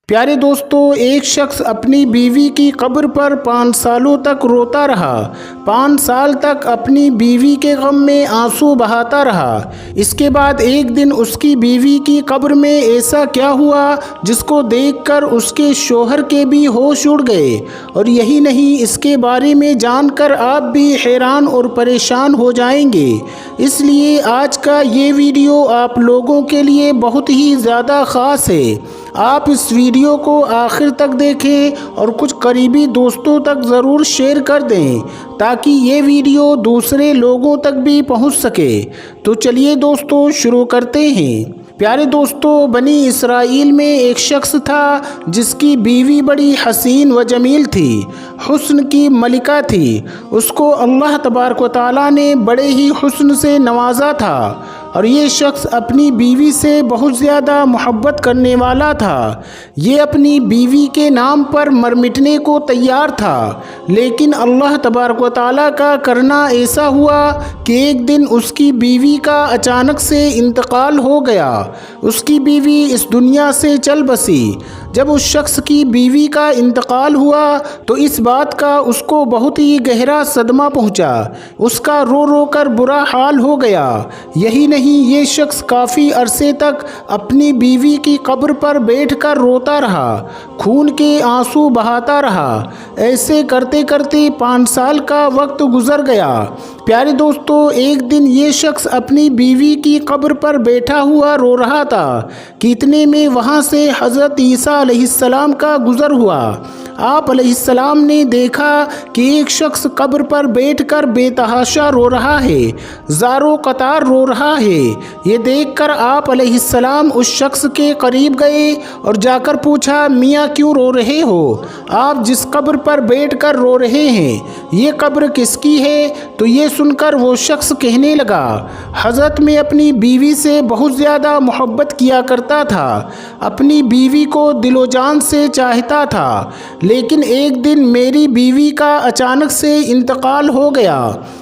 پیارے دوستو، ایک شخص اپنی بیوی کی قبر پر 5 سالوں تک روتا رہا۔ 5 سال تک اپنی بیوی کے غم میں آنسو بہاتا رہا۔ اس کے بعد ایک دن اس کی بیوی کی قبر میں ایسا کیا ہوا جس کو دیکھ کر اس کے شوہر کے بھی ہوش اڑ گئے، اور یہی نہیں، اس کے بارے میں جان کر آپ بھی حیران اور پریشان ہو جائیں گے۔ اس لیے آج کا یہ ویڈیو آپ لوگوں کے لیے بہت ہی زیادہ خاص ہے۔ آپ اس ویڈیو کو آخر تک دیکھیں اور کچھ قریبی دوستوں تک ضرور شیئر کر دیں تاکہ یہ ویڈیو دوسرے لوگوں تک بھی پہنچ سکے۔ تو چلیے دوستو، شروع کرتے ہیں۔ پیارے دوستو، بنی اسرائیل میں ایک شخص تھا جس کی بیوی بڑی حسین و جمیل تھی، حسن کی ملکہ تھی۔ اس کو اللہ تبارک و تعالیٰ نے بڑے ہی حسن سے نوازا تھا، اور یہ شخص اپنی بیوی سے بہت زیادہ محبت کرنے والا تھا۔ یہ اپنی بیوی کے نام پر مر مٹنے کو تیار تھا، لیکن اللہ تبارک و تعالیٰ کا کرنا ایسا ہوا کہ ایک دن اس کی بیوی کا اچانک سے انتقال ہو گیا۔ اس کی بیوی اس دنیا سے چل بسی۔ جب اس شخص کی بیوی کا انتقال ہوا تو اس بات کا اس کو بہت ہی گہرا صدمہ پہنچا۔ اس کا رو رو کر برا حال ہو گیا۔ یہی نہیں، یہ شخص کافی عرصے تک اپنی بیوی کی قبر پر بیٹھ کر روتا رہا، خون کے آنسو بہاتا رہا۔ ایسے کرتے کرتے 5 سال کا وقت گزر گیا۔ پیارے دوستو، ایک دن یہ شخص اپنی بیوی کی قبر پر بیٹھا ہوا رو رہا تھا کہ اتنے میں وہاں سے حضرت عیسیٰ علیہ السلام کا گزر ہوا۔ آپ علیہ السلام نے دیکھا کہ ایک شخص قبر پر بیٹھ کر بے تحاشا رو رہا ہے، زاروں قطار رو رہا ہے۔ یہ دیکھ کر آپ علیہ السلام اس شخص کے قریب گئے اور جا کر پوچھا، میاں کیوں رو رہے ہو؟ آپ جس قبر پر بیٹھ کر رو رہے ہیں، یہ قبر کس کی ہے؟ تو یہ سن کر وہ شخص کہنے لگا، حضرت میں اپنی بیوی سے بہت زیادہ محبت کیا کرتا تھا، اپنی بیوی کو دل و جان سے چاہتا تھا، لیکن ایک دن میری بیوی کا اچانک سے انتقال ہو گیا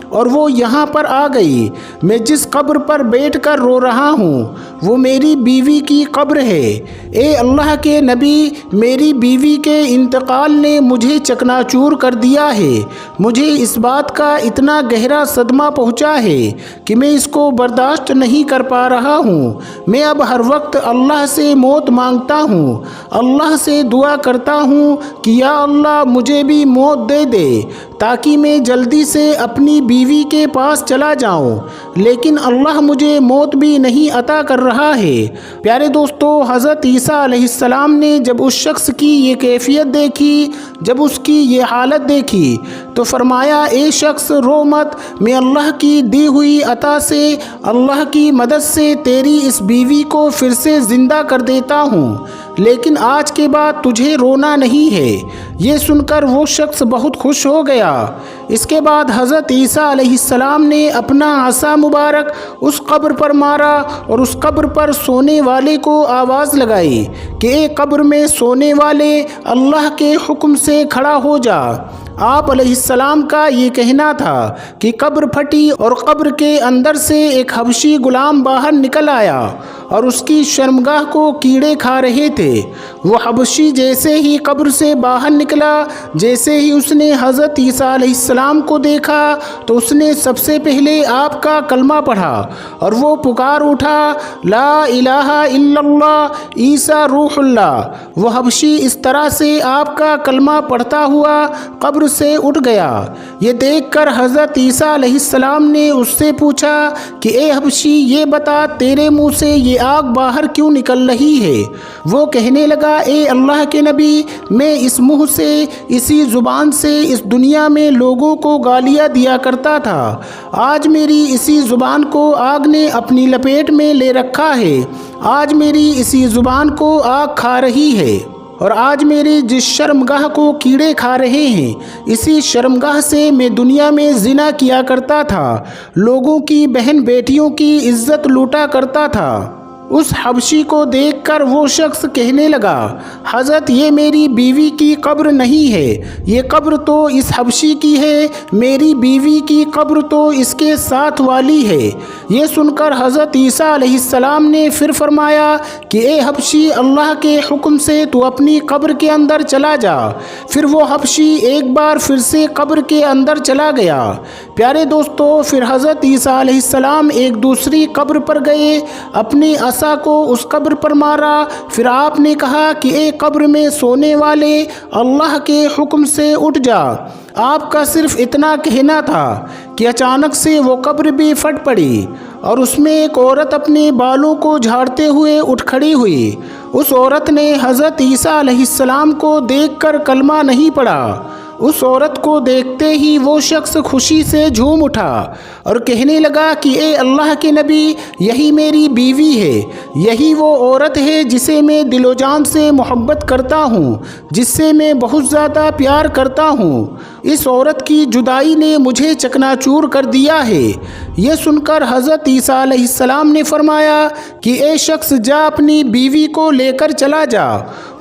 اور وہ یہاں پر آ گئی۔ میں جس قبر پر بیٹھ کر رو رہا ہوں وہ میری بیوی کی قبر ہے۔ اے اللہ کے نبی، میری بیوی کے انتقال نے مجھے چکناچور کر دیا ہے۔ مجھے اس بات کا اتنا گہرا صدمہ پہنچا ہے کہ میں اس کو برداشت نہیں کر پا رہا ہوں۔ میں اب ہر وقت اللہ سے موت مانگتا ہوں، اللہ سے دعا کرتا ہوں کہ یا اللہ مجھے بھی موت دے دے تاکہ میں جلدی سے اپنی بیوی کے پاس چلا جاؤں، لیکن اللہ مجھے موت بھی نہیں عطا کر رہا ہے۔ پیارے دوستو، حضرت عیسیٰ علیہ السلام نے جب اس شخص کی یہ کیفیت دیکھی، جب اس کی یہ حالت دیکھی تو فرمایا، اے شخص رو مت، میں اللہ کی دی ہوئی عطا سے، اللہ کی مدد سے تیری اس بیوی کو پھر سے زندہ کر دیتا ہوں، لیکن آج کے بعد تجھے رونا نہیں ہے۔ یہ سن کر وہ شخص بہت خوش ہو گیا۔ اس کے بعد حضرت عیسیٰ علیہ السلام نے اپنا عصا مبارک اس قبر پر مارا اور اس قبر پر سونے والے کو آواز لگائی کہ اے قبر میں سونے والے، اللہ کے حکم سے کھڑا ہو جا۔ آپ علیہ السلام کا یہ کہنا تھا کہ قبر پھٹی اور قبر کے اندر سے ایک حبشی غلام باہر نکل آیا اور اس کی شرمگاہ کو کیڑے کھا رہے تھے۔ وہ حبشی جیسے ہی قبر سے باہر نکلا، جیسے ہی اس نے حضرت عیسیٰ علیہ السلام کو دیکھا تو اس نے سب سے پہلے آپ کا کلمہ پڑھا اور وہ پکار اٹھا، لا الہ الا اللہ عیسیٰ روح اللہ۔ وہ حبشی اس طرح سے آپ کا کلمہ پڑھتا ہوا قبر سے اٹھ گیا۔ یہ دیکھ کر حضرت عیسیٰ علیہ السلام نے اس سے پوچھا کہ اے حبشی، یہ بتا تیرے منہ سے یہ آگ باہر کیوں نکل رہی ہے؟ وہ کہنے لگا، اے اللہ کے نبی، میں اس منہ سے، اسی زبان سے اس دنیا میں لوگوں کو گالیاں دیا کرتا تھا۔ آج میری اسی زبان کو آگ نے اپنی لپیٹ میں لے رکھا ہے۔ آج میری اسی زبان کو آگ کھا رہی ہے، اور آج میری جس شرمگاہ کو کیڑے کھا رہے ہیں، اسی شرمگاہ سے میں دنیا میں زنا کیا کرتا تھا، لوگوں کی بہن بیٹیوں کی عزت لوٹا کرتا تھا۔ اس حبشی کو دیکھ کر وہ شخص کہنے لگا، حضرت یہ میری بیوی کی قبر نہیں ہے، یہ قبر تو اس حبشی کی ہے، میری بیوی کی قبر تو اس کے ساتھ والی ہے۔ یہ سن کر حضرت عیسیٰ علیہ السلام نے پھر فرمایا کہ اے حبشی، اللہ کے حکم سے تو اپنی قبر کے اندر چلا جا۔ پھر وہ حبشی ایک بار پھر سے قبر کے اندر چلا گیا۔ پیارے دوستو، پھر حضرت عیسیٰ علیہ السلام ایک دوسری قبر پر گئے، اپنی عصا کو اس قبر پر مارا۔ پھر آپ نے کہا کہ اے قبر میں سونے والے، اللہ کے حکم سے اٹھ جا۔ آپ کا صرف اتنا کہنا تھا کہ اچانک سے وہ قبر بھی پھٹ پڑی اور اس میں ایک عورت اپنے بالوں کو جھاڑتے ہوئے اٹھ کھڑی ہوئی۔ اس عورت نے حضرت عیسیٰ علیہ السلام کو دیکھ کر کلمہ نہیں پڑھا۔ اس عورت کو دیکھتے ہی وہ شخص خوشی سے جھوم اٹھا اور کہنے لگا کہ اے اللہ کے نبی، یہی میری بیوی ہے، یہی وہ عورت ہے جسے میں دل و جان سے محبت کرتا ہوں، جس سے میں بہت زیادہ پیار کرتا ہوں۔ اس عورت کی جدائی نے مجھے چکنا چور کر دیا ہے۔ یہ سن کر حضرت عیسیٰ علیہ السلام نے فرمایا کہ اے شخص، جا اپنی بیوی کو لے کر چلا جا۔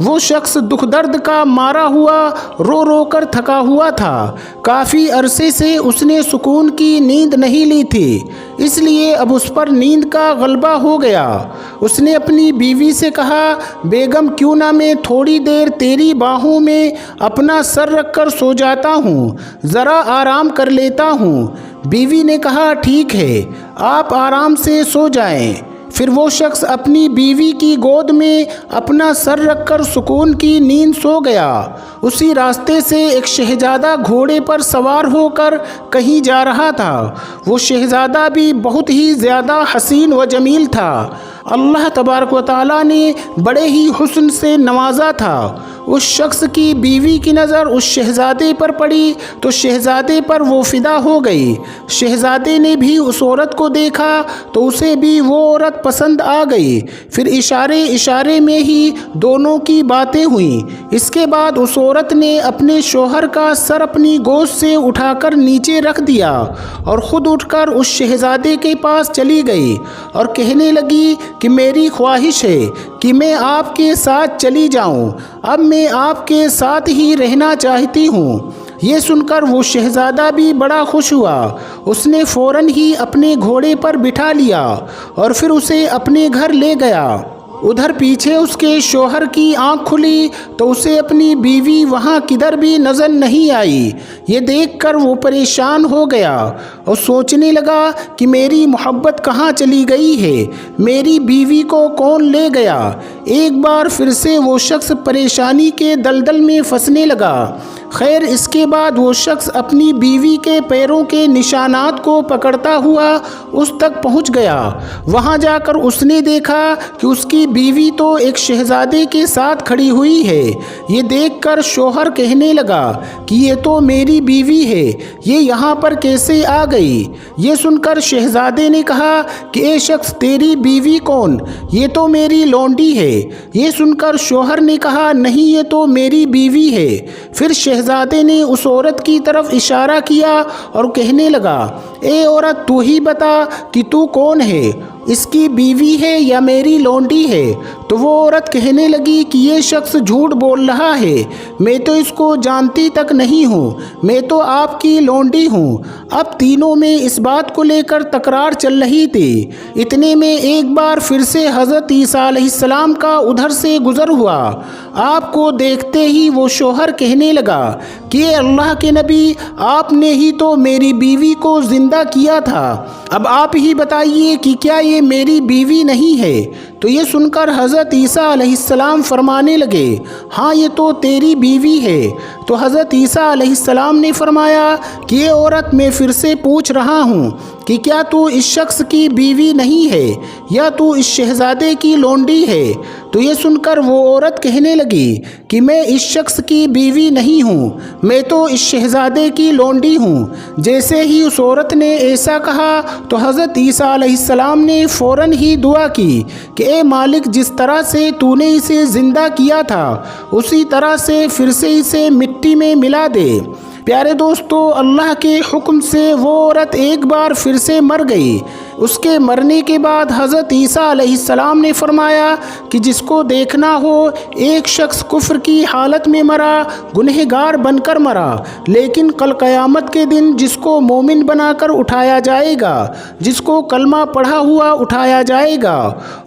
وہ شخص دکھ درد کا مارا ہوا رو رو کر تھکا ہوا تھا۔ کافی عرصے سے اس نے سکون کی نیند نہیں لی تھی، اس لیے اب اس پر نیند کا غلبہ ہو گیا۔ اس نے اپنی بیوی سے کہا، بیگم کیوں نہ میں تھوڑی دیر تیری باہوں میں اپنا سر رکھ کر سو جاتا ہوں، ذرا آرام کر لیتا ہوں۔ بیوی نے کہا، ٹھیک ہے، آپ آرام سے سو جائیں۔ پھر وہ شخص اپنی بیوی کی گود میں اپنا سر رکھ کر سکون کی نیند سو گیا۔ اسی راستے سے ایک شہزادہ گھوڑے پر سوار ہو کر کہیں جا رہا تھا۔ وہ شہزادہ بھی بہت ہی زیادہ حسین و جمیل تھا۔ اللہ تبارک و تعالیٰ نے بڑے ہی حسن سے نوازا تھا۔ اس شخص کی بیوی کی نظر اس شہزادے پر پڑی تو شہزادے پر وہ فدا ہو گئی۔ شہزادے نے بھی اس عورت کو دیکھا تو اسے بھی وہ عورت پسند آ گئی۔ پھر اشارے اشارے میں ہی دونوں کی باتیں ہوئیں۔ اس کے بعد اس عورت نے اپنے شوہر کا سر اپنی گود سے اٹھا کر نیچے رکھ دیا اور خود اٹھ کر اس شہزادے کے پاس چلی گئی اور کہنے لگی کہ میری خواہش ہے کہ میں آپ کے ساتھ چلی جاؤں، اب میں آپ کے ساتھ ہی رہنا چاہتی ہوں۔ یہ سن کر وہ شہزادہ بھی بڑا خوش ہوا۔ اس نے فوراً ہی اپنے گھوڑے پر بٹھا لیا اور پھر اسے اپنے گھر لے گیا۔ ادھر پیچھے اس کے شوہر کی آنکھ کھلی تو اسے اپنی بیوی وہاں کدھر بھی نظر نہیں آئی۔ یہ دیکھ کر وہ پریشان ہو گیا اور سوچنے لگا کہ میری محبت کہاں چلی گئی ہے، میری بیوی کو کون لے گیا۔ ایک بار پھر سے وہ شخص پریشانی کے دلدل میں پھنسنے لگا۔ خیر، اس کے بعد وہ شخص اپنی بیوی کے پیروں کے نشانات کو پکڑتا ہوا اس تک پہنچ گیا۔ وہاں جا کر اس نے دیکھا کہ اس کی بیوی تو ایک شہزادے کے ساتھ کھڑی ہوئی ہے۔ یہ دیکھ کر شوہر کہنے لگا کہ یہ تو میری بیوی ہے، یہ یہاں پر کیسے آ گئی؟ یہ سن کر شہزادے نے کہا کہ اے شخص، تیری بیوی کون؟ یہ تو میری لونڈی ہے۔ یہ سن کر شوہر نے کہا، نہیں، یہ تو میری بیوی ہے۔ پھر شہزادے نے اس عورت کی طرف اشارہ کیا اور کہنے لگا، اے عورت، تو ہی بتا کہ تو کون ہے، اس کی بیوی ہے یا میری لونڈی ہے؟ تو وہ عورت کہنے لگی کہ یہ شخص جھوٹ بول رہا ہے، میں تو اس کو جانتی تک نہیں ہوں، میں تو آپ کی لونڈی ہوں۔ اب تینوں میں اس بات کو لے کر تکرار چل رہی تھی۔ اتنے میں ایک بار پھر سے حضرت عیسیٰ علیہ السلام کا ادھر سے گزر ہوا۔ آپ کو دیکھتے ہی وہ شوہر کہنے لگا کہ اے اللہ کے نبی، آپ نے ہی تو میری بیوی کو زندہ کیا تھا، اب آپ ہی بتائیے کہ کیا یہ میری بیوی نہیں ہے؟ تو یہ سن کر حضرت عیسیٰ علیہ السلام فرمانے لگے، ہاں، یہ تو تیری بیوی ہے۔ تو حضرت عیسیٰ علیہ السلام نے فرمایا کہ یہ عورت، میں پھر سے پوچھ رہا ہوں کہ کیا تو اس شخص کی بیوی نہیں ہے یا تو اس شہزادے کی لونڈی ہے؟ تو یہ سن کر وہ عورت کہنے لگی کہ میں اس شخص کی بیوی نہیں ہوں، میں تو اس شہزادے کی لونڈی ہوں۔ جیسے ہی اس عورت نے ایسا کہا تو حضرت عیسیٰ علیہ السلام نے فوراً ہی دعا کی کہ اے مالک، جس طرح سے تو نے اسے زندہ کیا تھا اسی طرح سے پھر سے اسے مٹی میں ملا دے۔ پیارے دوستو، اللہ کے حکم سے وہ عورت ایک بار پھر سے مر گئی۔ اس کے مرنے کے بعد حضرت عیسیٰ علیہ السلام نے فرمایا کہ جس کو دیکھنا ہو ایک شخص کفر کی حالت میں مرا، گنہگار بن کر مرا، لیکن کل قیامت کے دن جس کو مومن بنا کر اٹھایا جائے گا، جس کو کلمہ پڑھا ہوا اٹھایا جائے گا،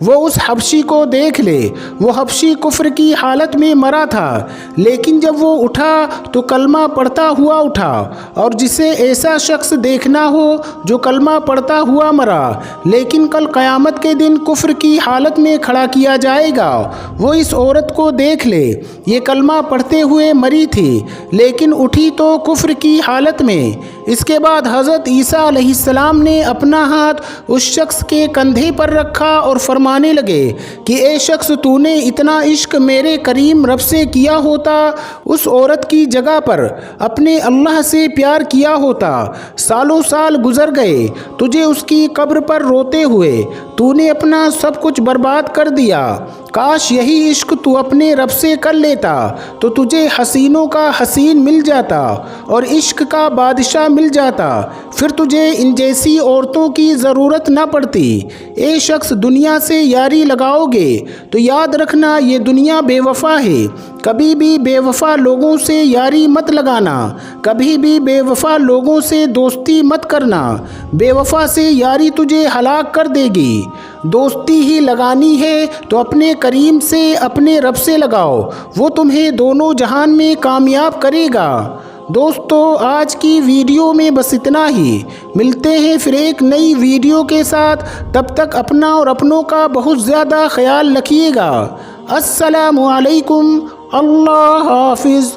وہ اس حبشی کو دیکھ لے۔ وہ حبشی کفر کی حالت میں مرا تھا، لیکن جب وہ اٹھا تو کلمہ پڑھتا ہوا اٹھا، اور جسے ایسا شخص دیکھنا ہو جو کلمہ پڑھتا ہوا مرا لیکن کل قیامت کے دن کفر کی حالت میں کھڑا کیا جائے گا، وہ اس عورت کو دیکھ لے۔ یہ کلمہ پڑھتے ہوئے مری تھی لیکن اٹھی تو کفر کی حالت میں۔ اس کے بعد حضرت عیسیٰ علیہ السلام نے اپنا ہاتھ اس شخص کے کندھے پر رکھا اور فرمانے لگے کہ اے شخص، تو نے اتنا عشق میرے کریم رب سے کیا ہوتا، اس عورت کی جگہ پر اپنے اللہ سے پیار کیا ہوتا، سالوں سال گزر گئے تجھے اس کی قبر پر روتے ہوئے، تو نے اپنا سب کچھ برباد کر دیا۔ کاش یہی عشق تو اپنے رب سے کر لیتا تو تجھے حسینوں کا حسین مل جاتا اور عشق کا بادشاہ مل جاتا، پھر تجھے ان جیسی عورتوں کی ضرورت نہ پڑتی۔ اے شخص، دنیا سے یاری لگاؤ گے تو یاد رکھنا یہ دنیا بے وفا ہے، کبھی بھی بے وفا لوگوں سے یاری مت لگانا، کبھی بھی بے وفا لوگوں سے دوستی مت کرنا، بے وفا سے یاری تجھے ہلاک کر دے گی۔ دوستی ہی لگانی ہے تو اپنے کریم سے، اپنے رب سے لگاؤ، وہ تمہیں دونوں جہان میں کامیاب کرے گا۔ دوستو، آج کی ویڈیو میں بس اتنا ہی، ملتے ہیں پھر ایک نئی ویڈیو کے ساتھ، تب تک اپنا اور اپنوں کا بہت زیادہ خیال رکھیے گا۔ السلام علیکم، اللہ حافظ۔